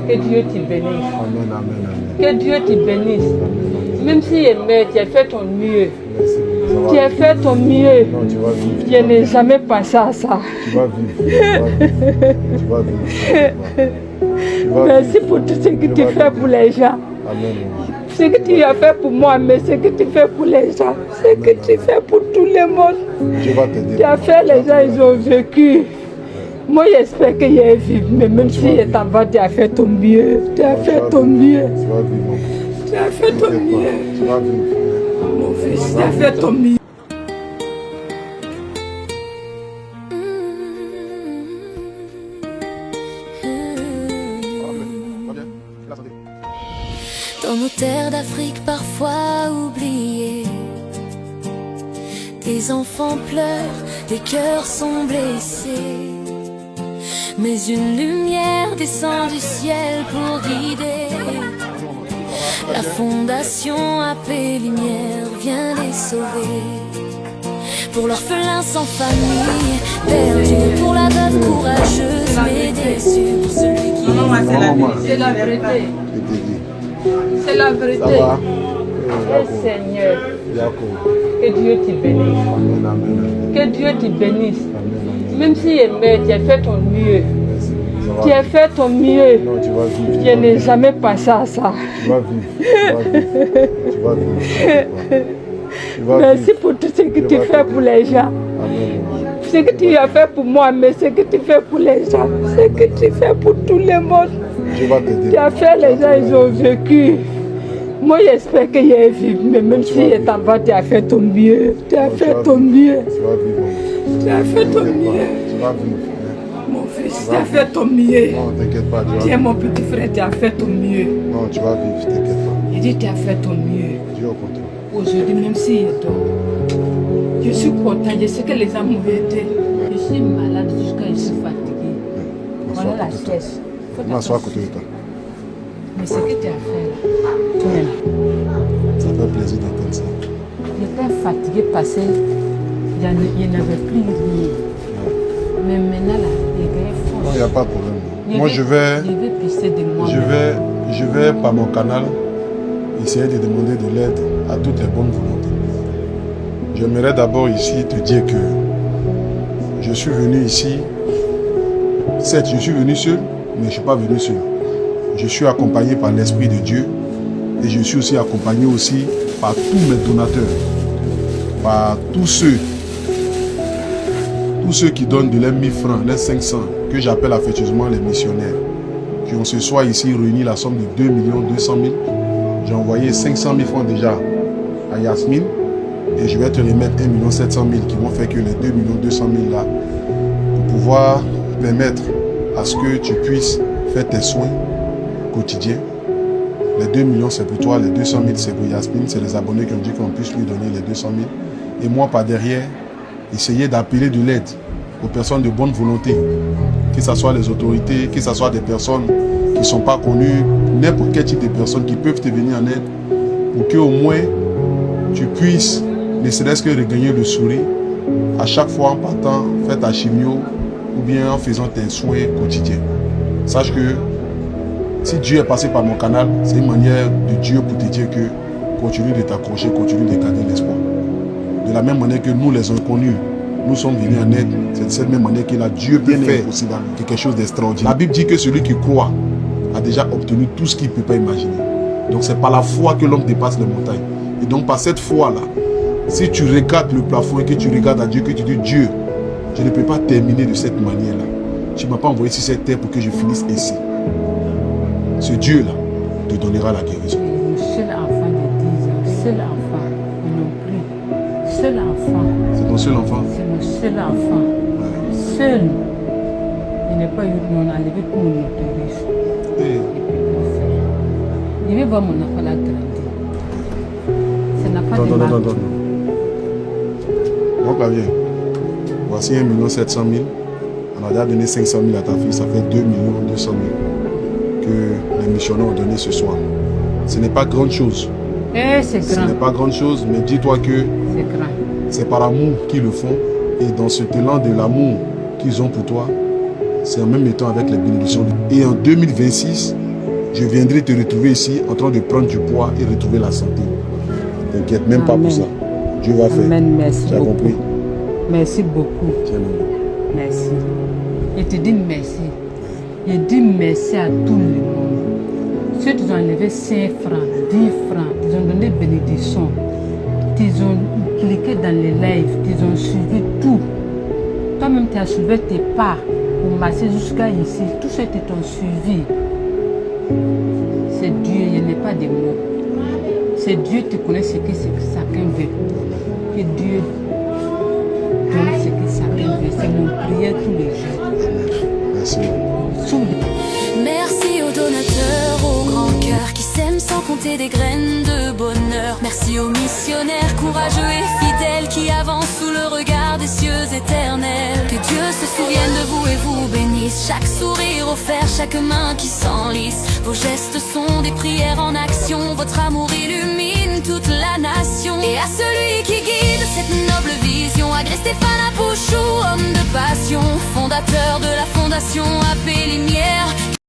Que Dieu te bénisse. Amen, amen, amen. Que Dieu te bénisse. Amen. Même si aimé, tu as fait ton mieux. Merci. Tu as fait ton mieux. Non, tu vas vivre. Je n'ai jamais pensé à ça. Tu vas vivre. Tu vas vivre. Merci pour tout ce que tu fais pour les gens. Amen. Ce que tu as fait pour moi, mais ce que tu fais pour les gens, ce que tu fais pour tout le monde. Je vais t'aider. Tu as fait, les gens, ils ont vécu. Moi, j'espère que j'ai vécu, mais même si je t'en bats, tu as fait ton mieux. Tu as fait ton mieux. Tu vas vivre. Tu as fait ton mieux. Tu vas vivre. Mon fils, tu as fait ton mieux. Dans nos terres d'Afrique parfois oubliées, des enfants pleurent, des cœurs sont blessés. Mais une lumière descend du ciel pour guider. La fondation AP Lumière vient les sauver. Pour l'orphelin sans famille, perdu, pour la veuve courageuse mais déçue, pour celui qui C'est la vérité. C'est la vérité. Ça va? Oh Seigneur, Jacob. que Dieu te bénisse. Amen, amen. Que Dieu te bénisse. Amen. Même si aimé, tu as fait ton mieux. Merci. Tu as fait ton mieux. Non, tu vas vivre. Je n'ai jamais pensé à ça. Tu vas vivre. Tu vas vivre. Merci pour tout ce que tu fais pour les gens. Amen. Ce que tu as fait pour moi, mais ce que tu fais pour les gens, ce que tu fais pour tout le monde. Je vais t'aider. Tu as fait, les gens, ils ont vécu. Moi, j'espère que j'ai vécu, mais même si je t'en bats, tu as fait ton mieux. Tu as fait ton mieux. Tu vas vivre. Tu as fait ton mieux. Tu vas vivre. Mon fils, tu as fait ton mieux. Non, t'inquiète pas. Tu es mon petit frère, tu as fait ton mieux. Non, tu vas vivre, t'inquiète pas. Il dit, tu as fait ton mieux. Dieu au contrôle. Aujourd'hui, même si je dors, je suis content, je sais que les gens m'ont aidé. Je suis malade jusqu'à je suis fatiguée. Voilà la sieste. Je m'assois à côté de toi. Mais ce que tu as fait là, tu m'aimes. Ça fait plaisir d'entendre ça. J'étais fatiguée parce que je n'avais plus rien. Mais maintenant là, j'ai gagné force. Non, il n'y a pas de problème. Moi, je vais pisser de moi. je vais par mon canal essayer de demander de l'aide à toutes les bonnes volontés. J'aimerais d'abord ici te dire que je suis venu ici. Certes, je suis venu seul, mais je ne suis pas venu seul. Je suis accompagné par l'Esprit de Dieu et je suis aussi accompagné aussi par tous mes donateurs, par tous ceux qui donnent de leurs 1000 francs, les 500, que j'appelle affectueusement les missionnaires, qui ont ce soir ici réuni la somme de 2 200 000. J'ai envoyé 500 000 francs déjà à Yasmine et je vais te remettre 1 700 000 qui vont faire que les 2 200 000 là, pour pouvoir permettre à ce que tu puisses faire tes soins quotidiens. Les 2 millions c'est pour toi, les 200 000 c'est pour Yasmine, c'est les abonnés qui ont dit qu'on puisse lui donner les 200 000. Et moi par derrière, essayer d'appeler de l'aide aux personnes de bonne volonté, que ce soit les autorités, que ce soit des personnes qui ne sont pas connues, n'importe quel type de personnes qui peuvent te venir en aide pour qu'au moins tu puisses, ne serait-ce que regagner le sourire à chaque fois en partant faire ta chimio ou bien en faisant tes soins quotidiens. Sache que si Dieu est passé par mon canal, c'est une manière de Dieu pour te dire que continue de t'accrocher, continue de garder l'espoir. De la même manière que nous les inconnus, nous sommes venus en aide, c'est de cette même manière que là, Dieu peut faire aussi quelque chose d'extraordinaire. La Bible dit que celui qui croit a déjà obtenu tout ce qu'il ne peut pas imaginer. Donc c'est par la foi que l'homme dépasse les montagnes. Et donc par cette foi-là, si tu regardes le plafond et que tu regardes à Dieu, que tu dis Dieu, je ne peux pas terminer de cette manière-là. Tu ne m'as pas envoyé sur cette terre pour que je finisse ici. Ce Dieu-là te donnera la guérison. Le seul enfant de 10 ans, seul enfant, ils n'ont plus. Seul enfant. C'est ton seul enfant? C'est mon seul enfant. Ouais. Seul. Il n'est pas eu, on a enlevé tout mon autorisme. Hey. Je vais voir mon enfant là grandir. Ça n'a pas de Non. mal. Mon clavier, voici 1 700 000. On a déjà donné 500 000 à ta fille, ça fait 2 200 000 que les missionnaires ont donné ce soir. Ce n'est pas grande chose. C'est Ce grand. n'est pas grande chose, mais dis-toi que C'est grand. c'est par amour qu'ils le font. Et dans ce élan de l'amour qu'ils ont pour toi, c'est en même temps avec les bénédictions. Et en 2026, je viendrai te retrouver ici en train de prendre du poids et retrouver la santé. T'inquiète même pas pour ça. Dieu va faire. Amen, merci Tu as beaucoup. compris? Merci beaucoup. Tiens, Merci. Je te dis merci. Je dis merci à tout le monde. Ceux qui ont enlevé 5 francs, 10 francs, ils ont donné bénédiction. Ils ont cliqué dans les lives, ils ont suivi tout. Toi-même, tu as soulevé tes pas pour marcher jusqu'à ici. Tous ceux qui t'ont suivi, c'est Dieu, il n'y a pas de mots. C'est Dieu qui connaît ce que chacun veut. Que Dieu donne ce que chacun veut. C'est mon prière tous les jours. merci. Merci aux donateurs, aux grands cœurs qui sèment sans compter des graines de bonheur. Merci aux missionnaires courageux et fidèles qui avancent sous le regard des cieux éternels. Que Dieu se souvienne de vous et vous bénisse. Chaque sourire offert, chaque main qui s'enlise. Vos gestes sont des prières en action. Votre amour illumine toute la nation. Et à celui qui guide cette noble vision, Agré Stéphane Apouchou, homme de passion, fondateur de la fondation AP Lumière.